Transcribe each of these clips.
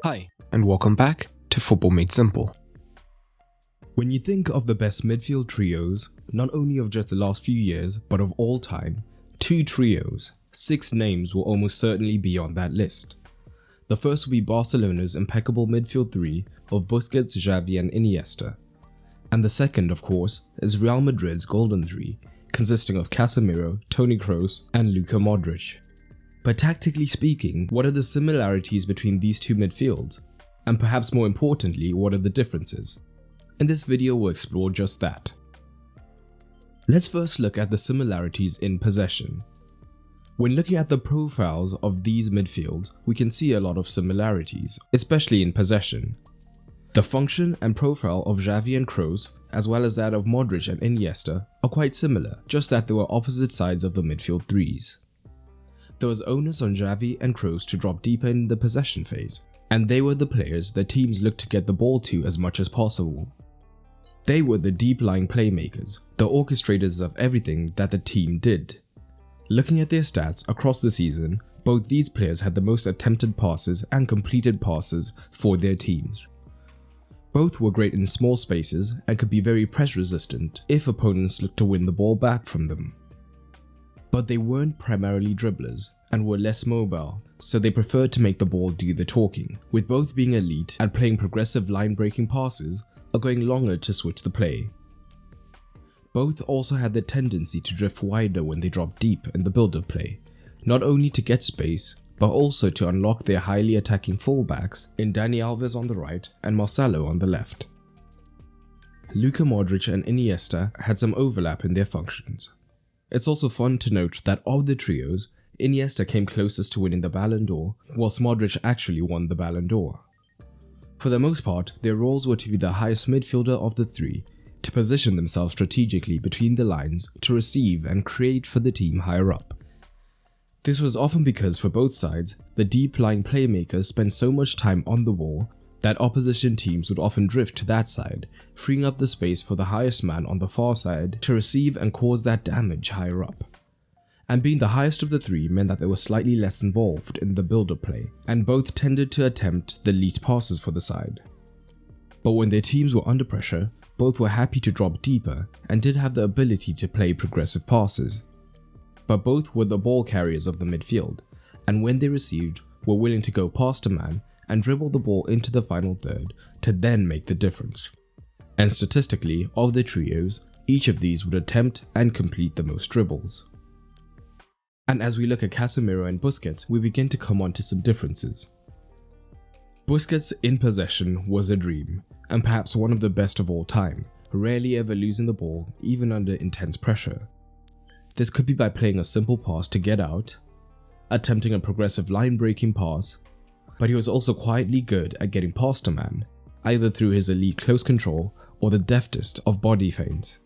Hi, and welcome back to Football Made Simple. When you think of the best midfield trios, not only of just the last few years, but of all time, two trios, 6 names will almost certainly be on that list. The first will be Barcelona's impeccable midfield three of Busquets, Xavi and Iniesta. And the second, of course, is Real Madrid's golden three, consisting of Casemiro, Toni Kroos and Luka Modric. But tactically speaking, what are the similarities between these two midfields? And perhaps more importantly, what are the differences? In this video we'll explore just that. Let's first look at the similarities in possession. When looking at the profiles of these midfields, we can see a lot of similarities, especially in possession. The function and profile of Xavi and Kroos, as well as that of Modric and Iniesta, are quite similar, just that they were opposite sides of the midfield threes. There was onus on Xavi and Kroos to drop deeper in the possession phase, and they were the players that teams looked to get the ball to as much as possible. They were the deep-lying playmakers, the orchestrators of everything that the team did. Looking at their stats across the season, both these players had the most attempted passes and completed passes for their teams. Both were great in small spaces and could be very press resistant if opponents looked to win the ball back from them. But they weren't primarily dribblers and were less mobile, so they preferred to make the ball do the talking, with both being elite at playing progressive line-breaking passes or going longer to switch the play. Both also had the tendency to drift wider when they dropped deep in the build-up play, not only to get space, but also to unlock their highly attacking fullbacks in Dani Alves on the right and Marcelo on the left. Luka Modric and Iniesta had some overlap in their functions. It's also fun to note that of the trios, Iniesta came closest to winning the Ballon d'Or, whilst Modric actually won the Ballon d'Or. For the most part, their roles were to be the highest midfielder of the three, to position themselves strategically between the lines to receive and create for the team higher up. This was often because for both sides, the deep-lying playmakers spent so much time on the ball that opposition teams would often drift to that side, freeing up the space for the highest man on the far side to receive and cause that damage higher up. And being the highest of the three meant that they were slightly less involved in the build-up play, and both tended to attempt the least passes for the side. But when their teams were under pressure, both were happy to drop deeper and did have the ability to play progressive passes. But both were the ball carriers of the midfield, and when they received, were willing to go past a man and dribble the ball into the final third to then make the difference. And statistically, of the trios, each of these would attempt and complete the most dribbles. And as we look at Casemiro and Busquets, we begin to come on to some differences. Busquets in possession was a dream, and perhaps one of the best of all time, rarely ever losing the ball even under intense pressure. This could be by playing a simple pass to get out, attempting a progressive line-breaking pass, but he was also quietly good at getting past a man, either through his elite close control or the deftest of body feints.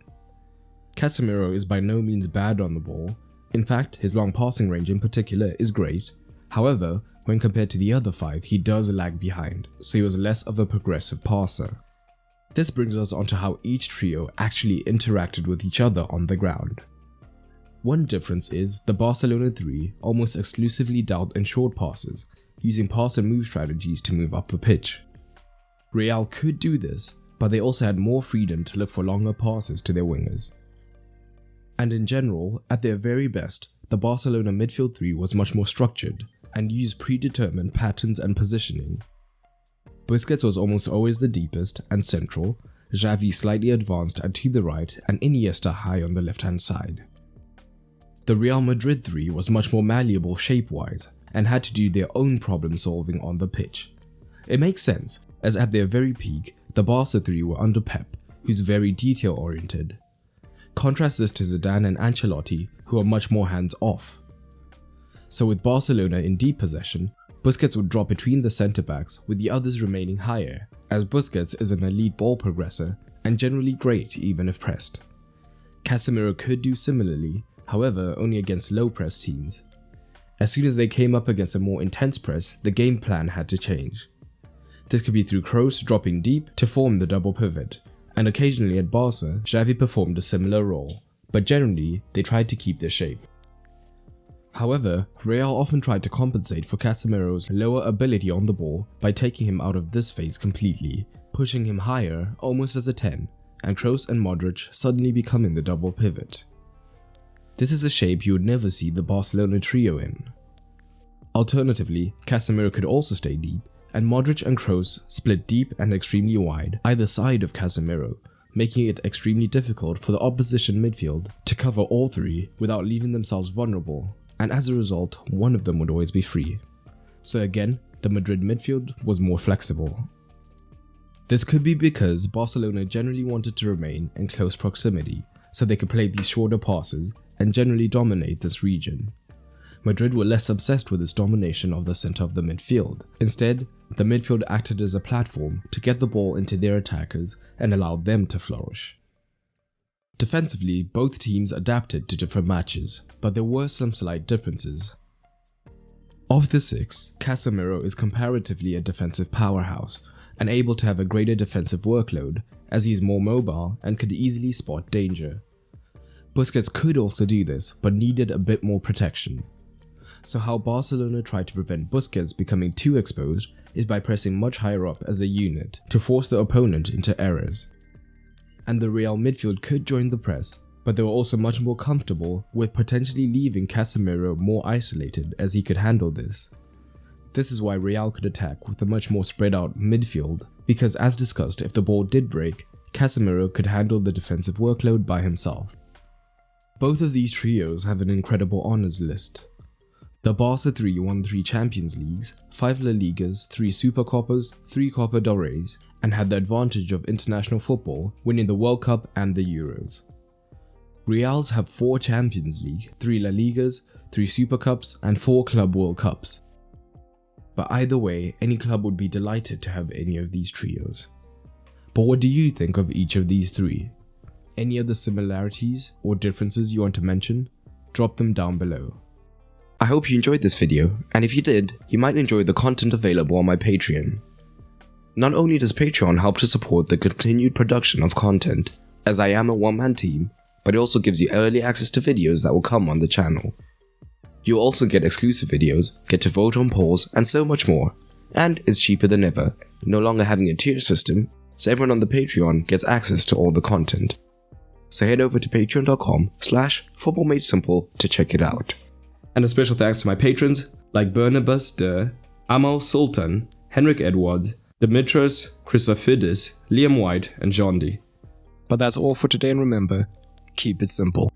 Casemiro is by no means bad on the ball. In fact, his long passing range in particular is great. However, when compared to the other 5, he does lag behind, so he was less of a progressive passer. This brings us onto how each trio actually interacted with each other on the ground. One difference is the Barcelona 3 almost exclusively dealt in short passes, using pass and move strategies to move up the pitch. Real could do this, but they also had more freedom to look for longer passes to their wingers. And in general, at their very best, the Barcelona midfield 3 was much more structured and used predetermined patterns and positioning. Busquets was almost always the deepest and central, Xavi slightly advanced and to the right, and Iniesta high on the left-hand side. The Real Madrid 3 was much more malleable shape-wise, and had to do their own problem solving on the pitch. It makes sense, as at their very peak, the Barca 3 were under Pep, who's very detail oriented. Contrast this to Zidane and Ancelotti, who are much more hands-off. So with Barcelona in deep possession, Busquets would drop between the centre-backs with the others remaining higher, as Busquets is an elite ball progressor and generally great even if pressed. Casemiro could do similarly, however only against low-press teams. As soon as they came up against a more intense press, the game plan had to change. This could be through Kroos dropping deep to form the double pivot, and occasionally at Barca, Xavi performed a similar role, but generally they tried to keep their shape. However, Real often tried to compensate for Casemiro's lower ability on the ball by taking him out of this phase completely, pushing him higher almost as a 10, and Kroos and Modric suddenly becoming the double pivot. This is a shape you would never see the Barcelona trio in. Alternatively, Casemiro could also stay deep, and Modric and Kroos split deep and extremely wide either side of Casemiro, making it extremely difficult for the opposition midfield to cover all three without leaving themselves vulnerable, and as a result, one of them would always be free. So again, the Madrid midfield was more flexible. This could be because Barcelona generally wanted to remain in close proximity, so they could play these shorter passes and generally dominate this region. Madrid were less obsessed with this domination of the center of the midfield. Instead, the midfield acted as a platform to get the ball into their attackers and allowed them to flourish. Defensively, both teams adapted to different matches, but there were some slight differences. Of the six, Casemiro is comparatively a defensive powerhouse and able to have a greater defensive workload as he is more mobile and could easily spot danger. Busquets could also do this, but needed a bit more protection. So how Barcelona tried to prevent Busquets becoming too exposed is by pressing much higher up as a unit to force the opponent into errors. And the Real midfield could join the press, but they were also much more comfortable with potentially leaving Casemiro more isolated as he could handle this. This is why Real could attack with a much more spread out midfield, because as discussed, if the ball did break, Casemiro could handle the defensive workload by himself. Both of these trios have an incredible honours list. The Barca 3 won 3 Champions Leagues, 5 La Ligas, 3 Supercopas, 3 Copa del Reys, and had the advantage of international football, winning the World Cup and the Euros. Reals have 4 Champions League, 3 La Ligas, 3 Super Cups, and 4 Club World Cups. But either way, any club would be delighted to have any of these trios. But what do you think of each of these 3? Any other similarities or differences you want to mention? Drop them down below. I hope you enjoyed this video, and if you did, you might enjoy the content available on my Patreon. Not only does Patreon help to support the continued production of content, as I am a one-man team, but it also gives you early access to videos that will come on the channel. You'll also get exclusive videos, get to vote on polls, and so much more. And it's cheaper than ever, no longer having a tier system, so everyone on the Patreon gets access to all the content. So head over to patreon.com/footballmadesimple to check it out. And a special thanks to my patrons like Bernabas de, Amal Sultan, Henrik Edward, Dimitros, Chrysophides, Liam White, and Jondi. But that's all for today, and remember, keep it simple.